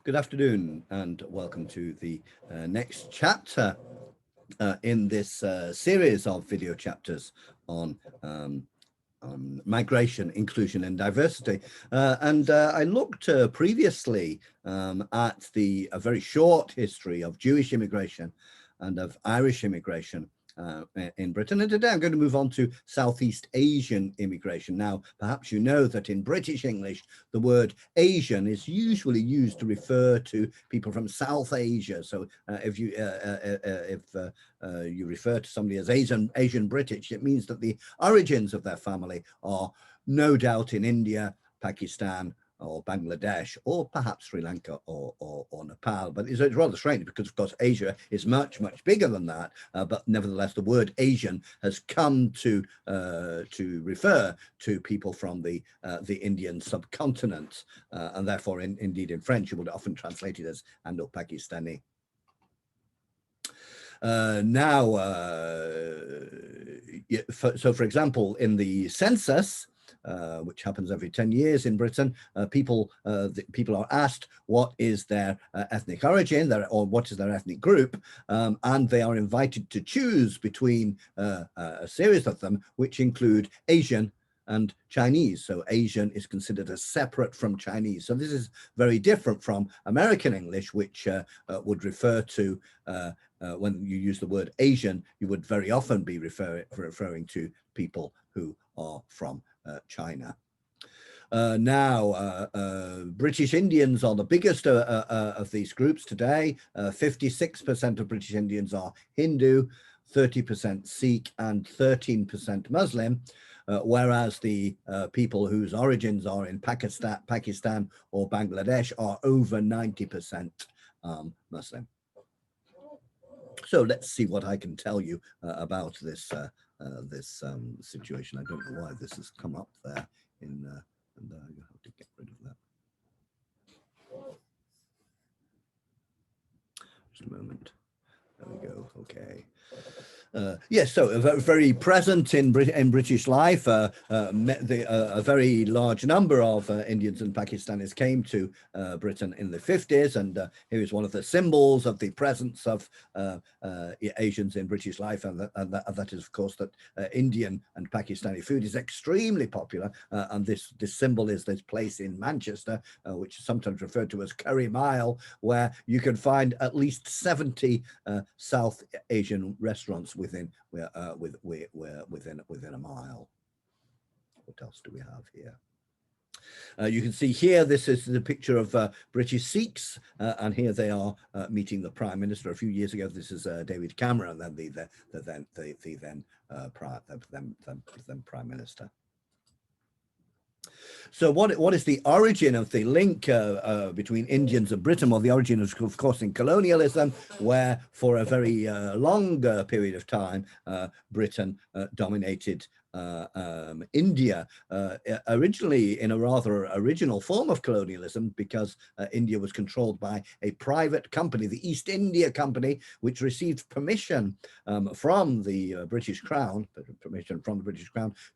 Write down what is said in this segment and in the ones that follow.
Good afternoon and welcome to the next chapter in this series of video chapters on migration, inclusion and diversity. I looked previously at a very short history of Jewish immigration and of Irish immigration in Britain. And today I'm going to move on to Southeast Asian immigration. Now, perhaps you know that in British English, the word Asian is usually used to refer to people from South Asia. So if you refer to somebody as Asian British, it means that the origins of their family are no doubt in India, Pakistan, or Bangladesh, or perhaps Sri Lanka or Nepal. But it's rather strange because, of course, Asia is much, much bigger than that. But nevertheless, the word Asian has come to refer to people from the Indian subcontinent. And therefore, indeed, in French, you would often translate it as Indo-Pakistani. So for example, in the census, which happens every 10 years in Britain, people are asked what is their ethnic origin, or what is their ethnic group, and they are invited to choose between a series of them, which include Asian and Chinese. So Asian is considered as separate from Chinese. So this is very different from American English, which would refer to, when you use the word Asian, you would very often be referring to people who are from China. British Indians are the biggest of these groups today. 56% of British Indians are Hindu, 30% Sikh, and 13% Muslim. Whereas the people whose origins are in Pakistan or Bangladesh are over 90% Muslim. So let's see what I can tell you about this situation. I don't know why this has come up there and you have to get rid of that. Just a moment. There we go. Okay. Yes, so very present in British life. A very large number of Indians and Pakistanis came to Britain in the 50s, and here is one of the symbols of the presence of Asians in British life, and that is, of course, that Indian and Pakistani food is extremely popular, and this symbol is this place in Manchester, which is sometimes referred to as Curry Mile, where you can find at least 70 South Asian restaurants within a mile. What else do we have here? You can see here, this is the picture of British Sikhs, and here they are meeting the Prime Minister a few years ago. This is David Cameron, and then the Prime Minister. So what is the origin of the link between Indians and Britain? Well, the origin is, of course, in colonialism, where for a very long period of time, Britain dominated India, originally in a rather original form of colonialism, because India was controlled by a private company, the East India Company, which received permission from the British Crown,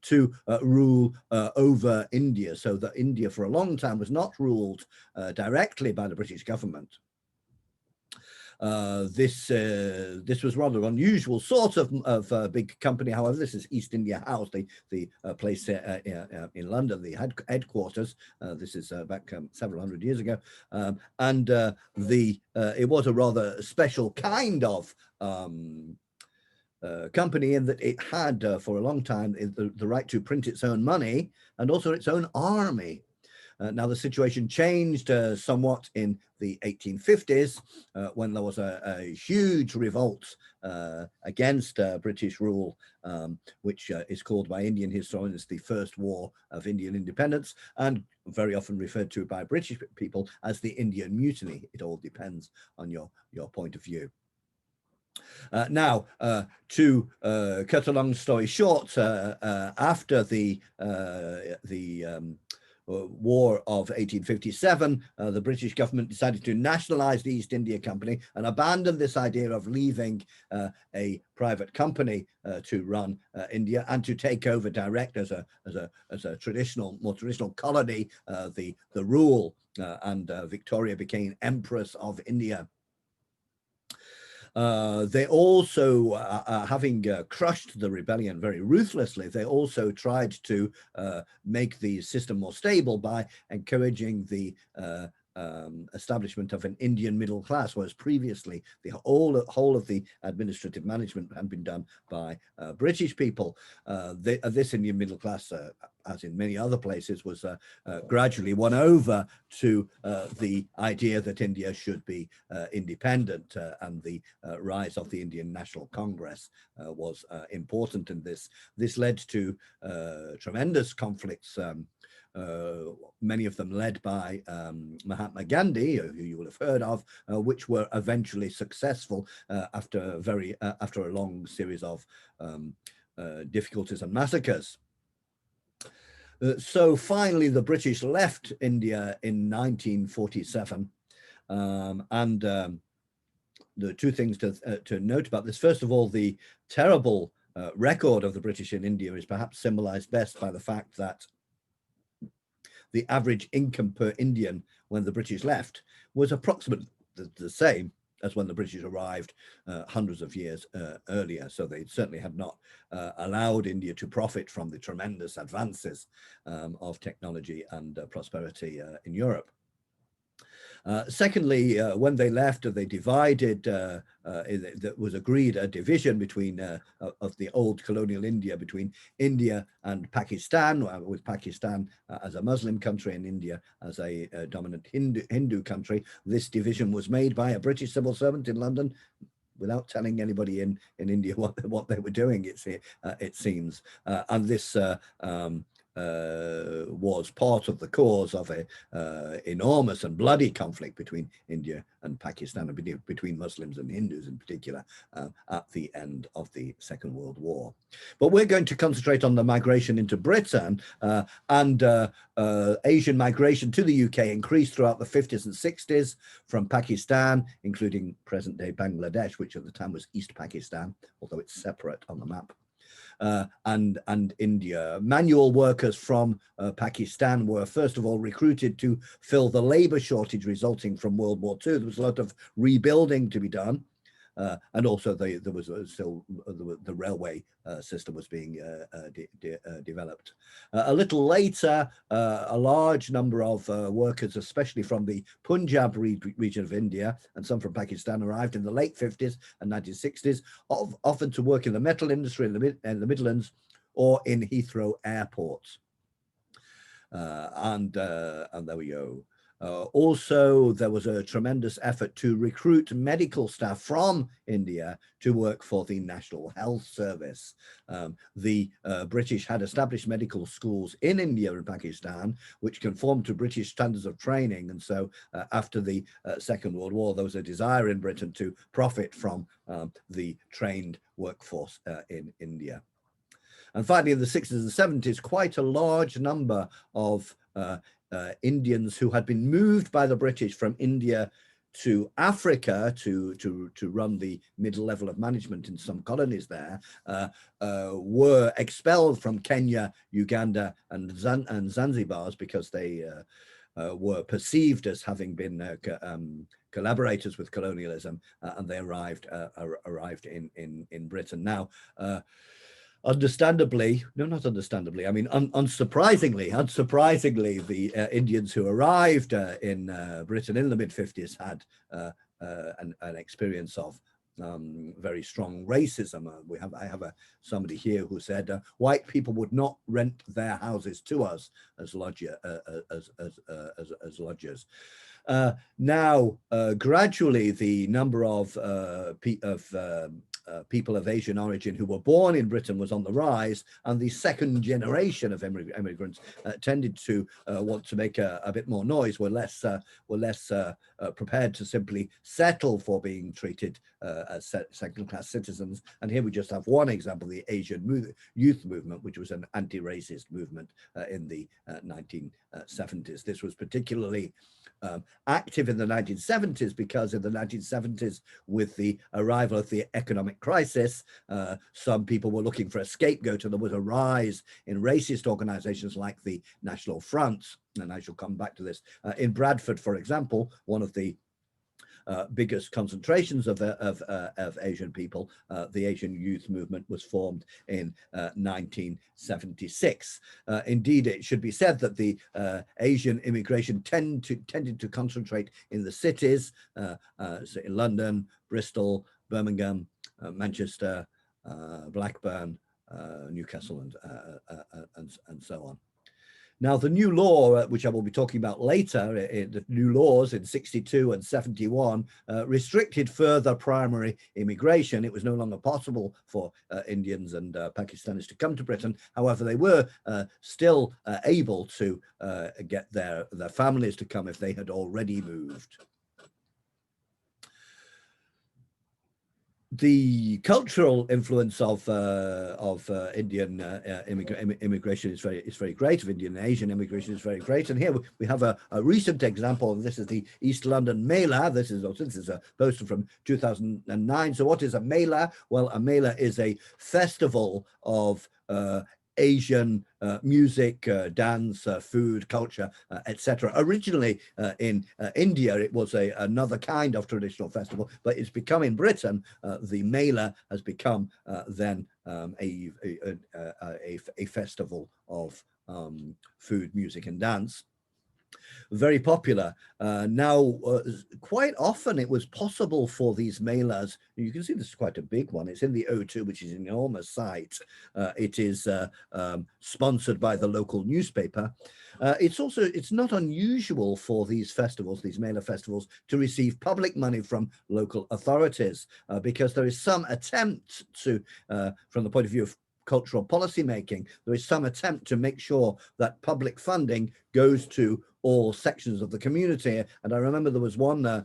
to rule over India, so that India for a long time was not ruled directly by the British government. This was rather unusual sort of big company. However, this is East India House, the place in London, the headquarters. This is back several hundred years ago, and it was a rather special kind of company in that it had for a long time the right to print its own money and also its own army. Now, the situation changed somewhat in the 1850s when there was a huge revolt against British rule, which is called by Indian historians the First War of Indian Independence, and very often referred to by British people as the Indian Mutiny. It all depends on your point of view. Now, to cut a long story short, after the War of 1857, the British government decided to nationalize the East India Company and abandon this idea of leaving a private company to run India and to take over direct as a more traditional colony the rule and Victoria became Empress of India. They also, having crushed the rebellion very ruthlessly, they also tried to make the system more stable by encouraging the establishment of an Indian middle class, whereas previously the whole of the administrative management had been done by British people. This Indian middle class, as in many other places, was gradually won over to the idea that India should be independent, and the rise of the Indian National Congress was important in this. This led to tremendous conflicts, many of them led by Mahatma Gandhi, who you will have heard of, which were eventually successful after a long series of difficulties and massacres. So finally, the British left India in 1947, and there are two things to note about this. First of all, the terrible record of the British in India is perhaps symbolized best by the fact that the average income per Indian when the British left was approximately the same as when the British arrived hundreds of years earlier. So they certainly had not allowed India to profit from the tremendous advances of technology and prosperity in Europe. Secondly, when they left, they divided, that was agreed a division between of the old colonial India between India and Pakistan, with Pakistan as a Muslim country and India as a dominant Hindu country. This division was made by a British civil servant in London without telling anybody in India what they were doing, it seems. And this was part of the cause of a enormous and bloody conflict between India and Pakistan, and between Muslims and Hindus in particular, at the end of the Second World War. But we're going to concentrate on the migration into Britain, and Asian migration to the UK increased throughout the 50s and 60s from Pakistan, including present-day Bangladesh, which at the time was East Pakistan, although it's separate on the map. And India. Manual workers from Pakistan were first of all recruited to fill the labor shortage resulting from World War II. There was a lot of rebuilding to be done. And also there was still the railway system was being developed. A little later, a large number of workers, especially from the Punjab region of India and some from Pakistan, arrived in the late 50s and 1960s, often to work in the metal industry in the Midlands or in Heathrow airports. And there we go. Also, there was a tremendous effort to recruit medical staff from India to work for the National Health Service. The British had established medical schools in India and Pakistan, which conformed to British standards of training. And so after the Second World War, there was a desire in Britain to profit from the trained workforce in India. And finally, in the 60s and 70s, quite a large number of Indians who had been moved by the British from India to Africa to run the middle level of management in some colonies there, were expelled from Kenya, Uganda, and Zanzibar because they were perceived as having been collaborators with colonialism, and they arrived in Britain. Now, understandably, no, not understandably, I mean, unsurprisingly, the Indians who arrived in Britain in the mid-50s had an experience of very strong racism. I have somebody here who said white people would not rent their houses to us as lodgers. Now, gradually, the number of people of Asian origin who were born in Britain was on the rise, and the second generation of immigrants tended to want to make a bit more noise, were less prepared to simply settle for being treated as second-class citizens. And here we just have one example, the Asian Youth Movement, which was an anti-racist movement in the 1970s. This was particularly active in the 1970s, because in the 1970s, with the arrival of the economic crisis, some people were looking for a scapegoat, and there was a rise in racist organizations like the National Front. And I shall come back to this. In Bradford, for example, one of the biggest concentrations of Asian people, the Asian Youth Movement was formed in 1976. Indeed, it should be said that the Asian immigration tended to concentrate in the cities, so in London, Bristol, Birmingham, Manchester, Blackburn, Newcastle, and so on. Now, the new law, which I will be talking about later, the new laws in 62 and 71 restricted further primary immigration. It was no longer possible for Indians and Pakistanis to come to Britain. However, they were still able to get their families to come if they had already moved. The cultural influence of Indian immigration is very great. Of Indian and Asian immigration is very great. And here we have a recent example. This is the East London Mela. This is a poster from 2009. So what is a Mela? Well, a Mela is a festival of Asian music, dance, food, culture, etc. Originally in India, it was another kind of traditional festival, but it's become in Britain, the Mela has become then a festival of food, music, and dance. Very popular. Now, quite often it was possible for these melas, you can see this is quite a big one, it's in the O2, which is an enormous site. It is sponsored by the local newspaper. It's not unusual for these festivals, these mela festivals, to receive public money from local authorities, because there is some attempt to, from the point of view of cultural policy making, there is some attempt to make sure that public funding goes to all sections of the community. And I remember there was one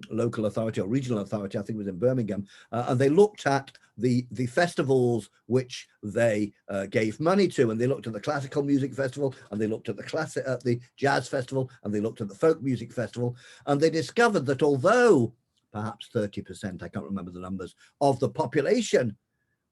local authority or regional authority, I think it was in Birmingham, and they looked at the festivals which they gave money to, and they looked at the classical music festival, and they looked at the jazz festival, and they looked at the folk music festival, and they discovered that although perhaps 30%, I can't remember the numbers, of the population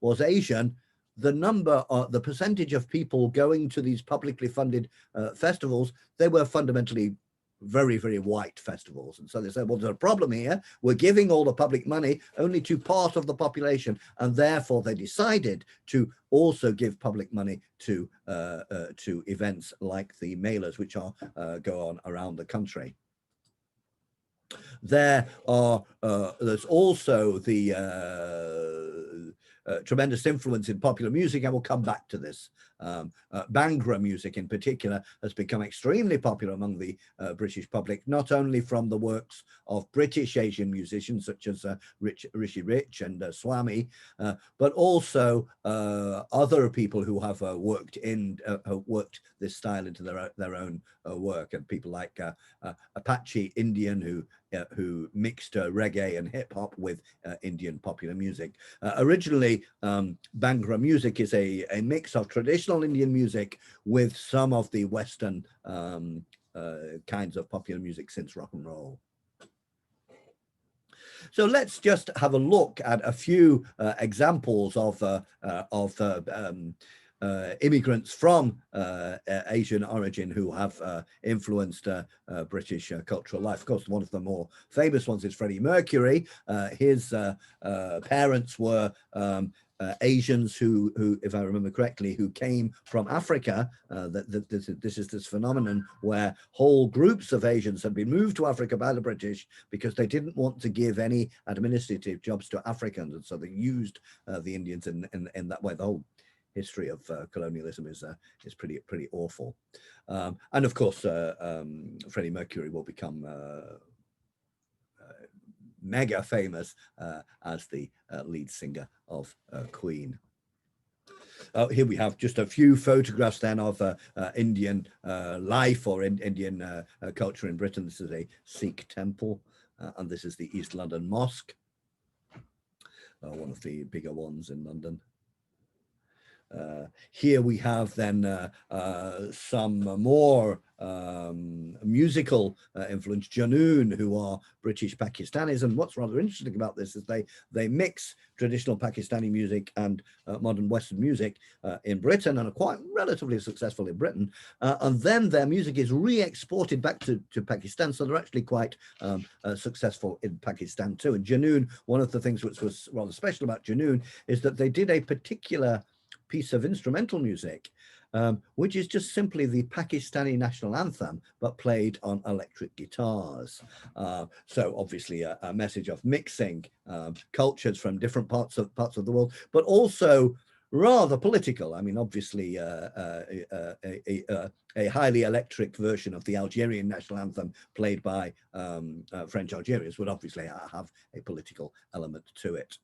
was Asian, the percentage of people going to these publicly funded festivals, they were fundamentally very, very white festivals. And so they said, well, there's a problem here. We're giving all the public money only to part of the population. And therefore they decided to also give public money to events like the melas, which go on around the country. There's also the tremendous influence in popular music. I will come back to this. Bhangra music in particular has become extremely popular among the British public, not only from the works of British Asian musicians such as Rishi Rich and Swami, but also other people who have worked this style into their own work, and people like Apache Indian who mixed reggae and hip hop with Indian popular music. Originally, Bhangra music is a mix of traditional Indian music with some of the Western kinds of popular music since rock and roll. So let's just have a look at a few examples of immigrants from Asian origin who have influenced British cultural life. Of course, one of the more famous ones is Freddie Mercury. His parents were Asians who, if I remember correctly, who came from Africa. This is this phenomenon where whole groups of Asians had been moved to Africa by the British because they didn't want to give any administrative jobs to Africans, and so they used the Indians in that way. The whole history of colonialism is pretty awful, and of course Freddie Mercury will become mega famous as the lead singer of Queen. Here we have just a few photographs then of Indian life or Indian culture in Britain. This is a Sikh temple, and this is the East London Mosque, one of the bigger ones in London. Here we have then some more musical influence, Gennoon, who are British Pakistanis. And what's rather interesting about this is they mix traditional Pakistani music and modern Western music in Britain, and are quite relatively successful in Britain. And then their music is re-exported back to Pakistan, so they're actually quite successful in Pakistan too. And Gennoon, one of the things which was rather special about Gennoon is that they did a particular piece of instrumental music, which is just simply the Pakistani national anthem, but played on electric guitars. So obviously a message of mixing cultures from different parts of the world, but also rather political. I mean, obviously a highly electric version of the Algerian national anthem played by French Algerians would obviously have a political element to it.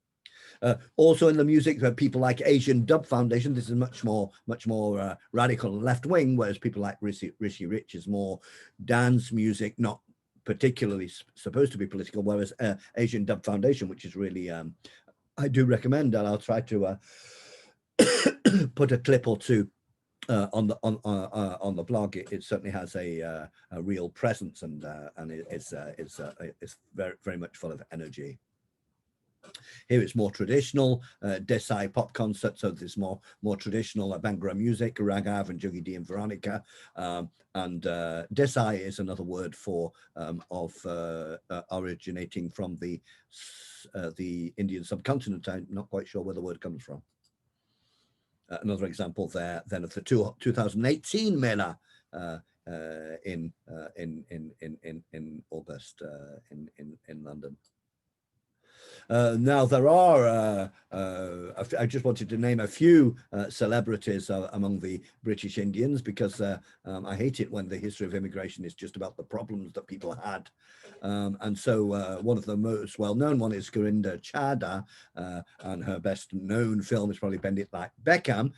Also in the music, people like Asian Dub Foundation, this is much more radical and left wing, whereas people like Rishi Rich is more dance music, not particularly supposed to be political, whereas Asian Dub Foundation, which is really, I do recommend, and I'll try to put a clip or two on the blog. It certainly has a real presence, and it's very, very much full of energy. Here it's more traditional, Desai Pop Concert, so there's more traditional Bhangra music, Raghav and Jugidi and Veronica. And Desai is another word for originating from the Indian subcontinent. I'm not quite sure where the word comes from. Another example there then of the 2018 Mela in August in London. Now there are, I just wanted to name a few celebrities among the British Indians, because I hate it when the history of immigration is just about the problems that people had. And so one of the most well-known one is Garinder Kaur, and her best known film is probably Bend It Like Beckham,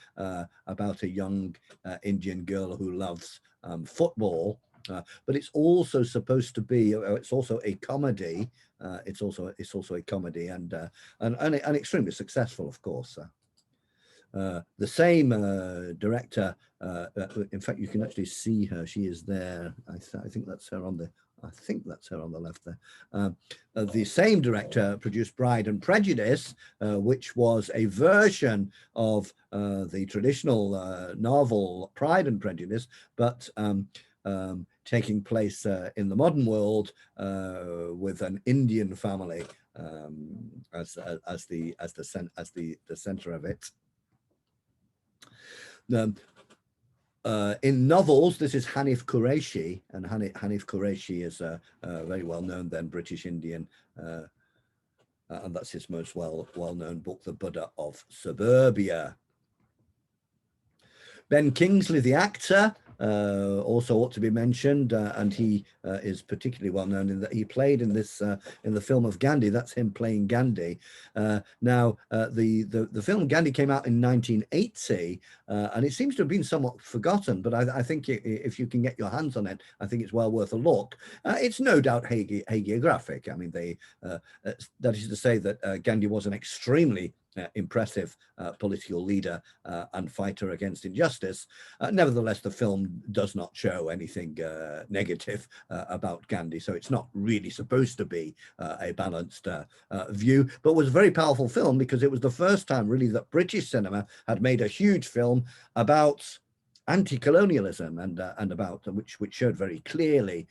about a young Indian girl who loves football. But it's also supposed to be, it's also a comedy. It's also a comedy, and extremely successful, of course. The same director, in fact, you can actually see her. She is there. I think that's her on the. I think that's her on the left there. The same director produced Pride and Prejudice, which was a version of the traditional novel Pride and Prejudice, but taking place in the modern world with an Indian family as the center of it. In novels, this is Hanif Qureshi, and Hanif Qureshi is a very well-known then British Indian, and that's his most well-known book, The Buddha of Suburbia. Ben Kingsley, the actor, also ought to be mentioned, and he is particularly well known in that he played in this in the film of Gandhi. That's him playing Gandhi. Now, the film Gandhi came out in 1980, and it seems to have been somewhat forgotten. But I think if you can get your hands on it, I think it's well worth a look. It's no doubt hagiographic. I mean, that is to say that Gandhi was an extremely impressive political leader and fighter against injustice. Nevertheless, the film does not show anything negative about Gandhi, so it's not really supposed to be a balanced view, but was a very powerful film because it was the first time really that British cinema had made a huge film about anti-colonialism and about which showed very clearly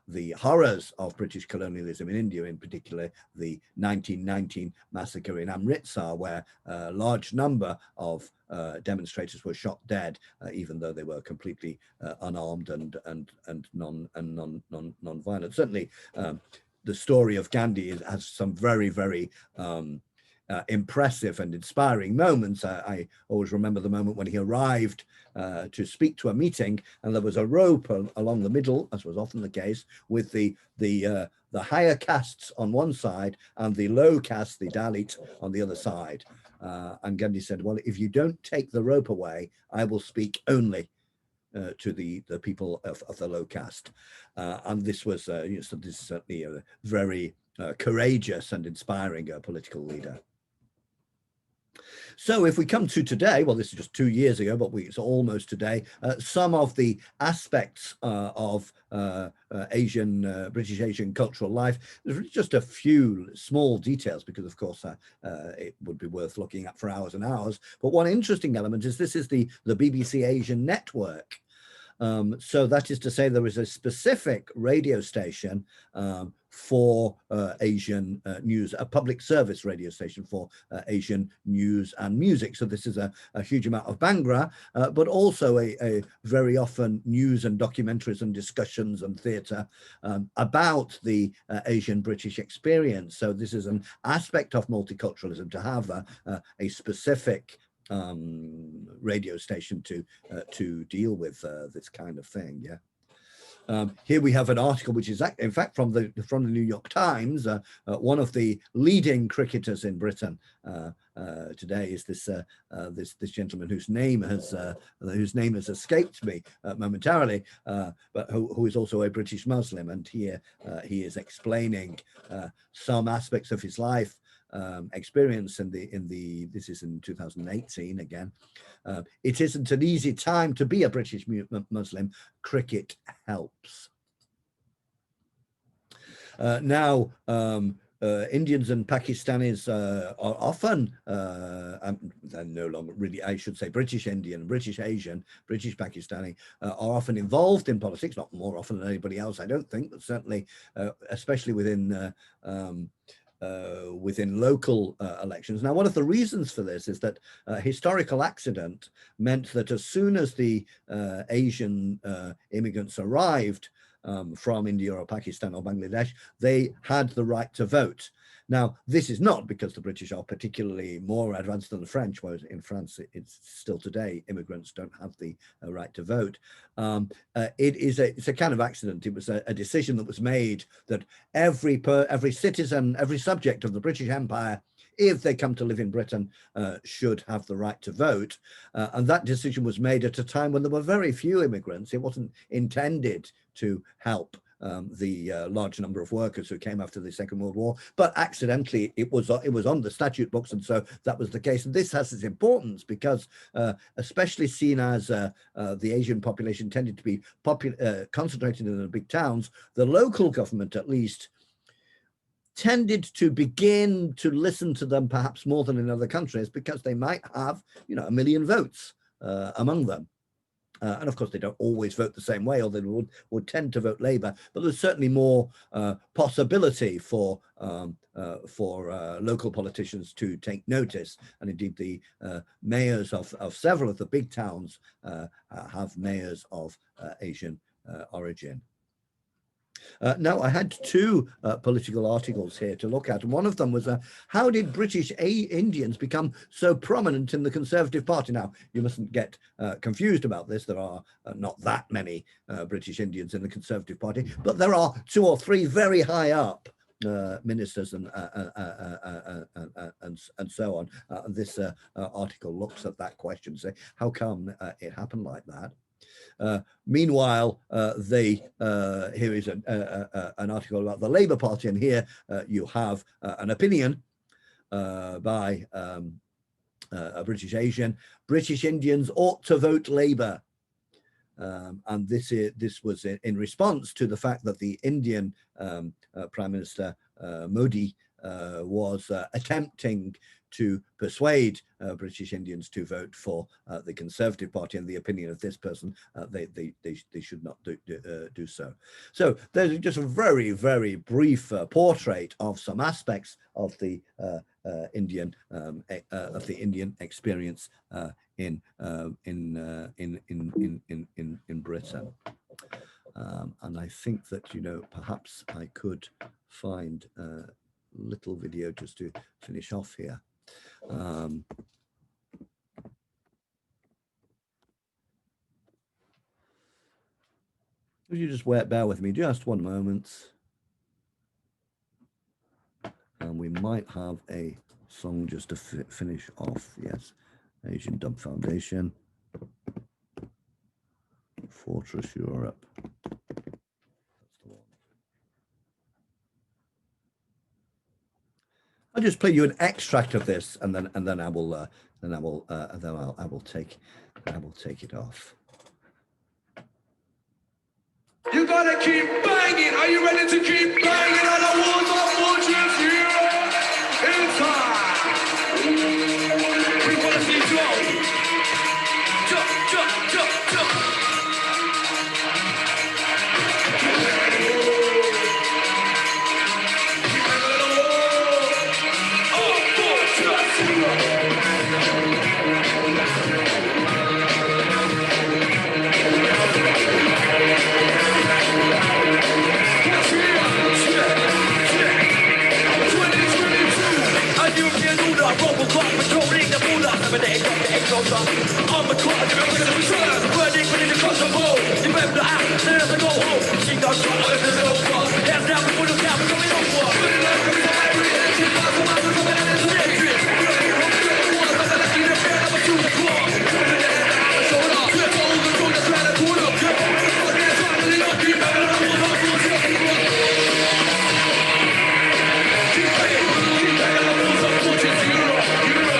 the horrors of British colonialism in India, in particular the 1919 massacre in Amritsar, where a large number of demonstrators were shot dead, even though they were completely unarmed and non-violent. Certainly, the story of Gandhi has some very, very impressive and inspiring moments. I always remember the moment when he arrived to speak to a meeting, and there was a rope along the middle, as was often the case, with the higher castes on one side and the low caste, the Dalit, on the other side. And Gandhi said, well, if you don't take the rope away, I will speak only to the people of the low caste. And this was this is certainly a very courageous and inspiring political leader. So if we come to today, well, this is just 2 years ago, but it's almost today, some of the aspects of British Asian cultural life, there's just a few small details because, of course, it would be worth looking at for hours and hours. But one interesting element is this is the BBC Asian network. So that is to say there is a specific radio station for Asian news, a public service radio station for Asian news and music. So this is a huge amount of Bhangra, but also a very often news and documentaries and discussions and theatre about the Asian British experience. So this is an aspect of multiculturalism, to have a specific radio station to deal with this kind of thing. Yeah. Here we have an article which is in fact from the New York Times. One of the leading cricketers in Britain today is this gentleman whose name has escaped me momentarily, but who is also a British Muslim, and here he is explaining some aspects of his life experience this is in 2018 again. It isn't an easy time to be a British Muslim. Cricket helps. Now, Indians and Pakistanis are often, they're no longer really, I should say British Indian, British Asian, British Pakistani are often involved in politics, not more often than anybody else, I don't think, but certainly, especially within local elections. Now, one of the reasons for this is that historical accident meant that as soon as the Asian immigrants arrived from India or Pakistan or Bangladesh, they had the right to vote. Now, this is not because the British are particularly more advanced than the French, whereas in France, it's still today, immigrants don't have the right to vote. It's a kind of accident. It was a decision that was made that every citizen, every subject of the British Empire, if they come to live in Britain, should have the right to vote. And that decision was made at a time when there were very few immigrants. It wasn't intended to help the large number of workers who came after the Second World War, but accidentally it was on the statute books, and so that was the case. And this has its importance because, especially seen as the Asian population tended to be concentrated in the big towns, the local government at least tended to begin to listen to them perhaps more than in other countries because they might have, 1 million votes among them. And of course, they don't always vote the same way, or they would tend to vote Labour. But there's certainly more possibility for local politicians to take notice. And indeed, the mayors of several of the big towns have mayors of Asian origin. Now, I had two political articles here to look at. And one of them was, how did British Indians become so prominent in the Conservative Party? Now, you mustn't get confused about this. There are not that many British Indians in the Conservative Party, but there are 2 or 3 very high up ministers and so on. This article looks at that question, say, how come it happened like that? Meanwhile, here is an article about the Labour Party, and here you have an opinion by a British Asian. British Indians ought to vote Labour. And this was in response to the fact that the Indian Prime Minister Modi was attempting to persuade British Indians to vote for the Conservative Party, and the opinion of this person, they should not do so. So there's just a very, very brief portrait of some aspects of the Indian experience in Britain. And I think that perhaps I could find a little video just to finish off here. Would you just bear with me just one moment, and we might have a song just to finish off. Yes, Asian Dub Foundation, Fortress Europe. That's the one. I'll just play you an extract of this, and then I will take it off. You gotta keep banging. Are you ready to keep banging on the walls of fortunes here? It's time. We wanna see Joe. Jump, jump, jump, jump. I'm a clock, you're never gonna return. Burning within the cross of hole. You better act, then I go home. She got shot over the over. Hands down before the cap, coming over. Put it up, put it up, put it up. She's got some other coming in the electric. Put it up, put it up, put it up. I'm gonna see the fair, I'm a shoot the claw. Put it up, I'm a shoulder. Flip over, throw the thread and pull up. Keep on, keep on, keep on, keep on, keep on, keep on, keep on. Keep banging, keep banging, the walls of fortune, zero, zero.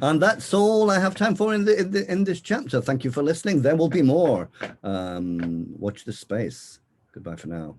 And that's all I have time for in this chapter. Thank you for listening. There will be more. Watch this space. Goodbye for now.